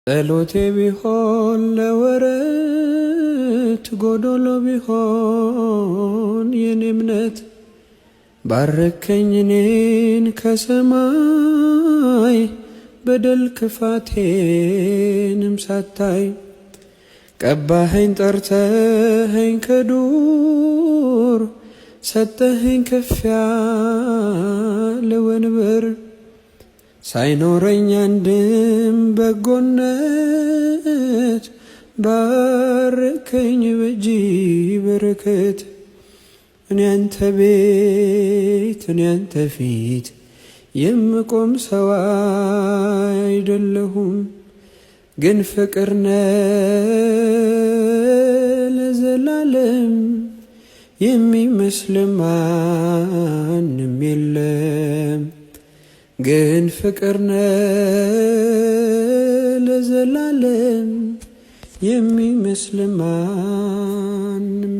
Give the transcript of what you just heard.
ጸሎቴ ቢሆን ለወረት ጎዶሎ ቢሆን የኔ እምነት ባረከኝ እኔን ከሰማይ በደል ክፋቴንም ሳታይ ቀባኸኝ ጠርተኸኝ ከዱር ሰጠኸኝ ከፍ ያለ ወንበር ሳይኖረኝ አንድም በጎነት ባረከኝ በእጅ በረከት። እኔ አንተ ቤት እኔ አንተ ፊት የምቆም ሰው አይደለሁም፣ ግን ፍቅር ነህ ለዘላለም የሚመስል ማንም የለም። ግን ፍቅር ነህ ለዘላለም የሚመስል ማንም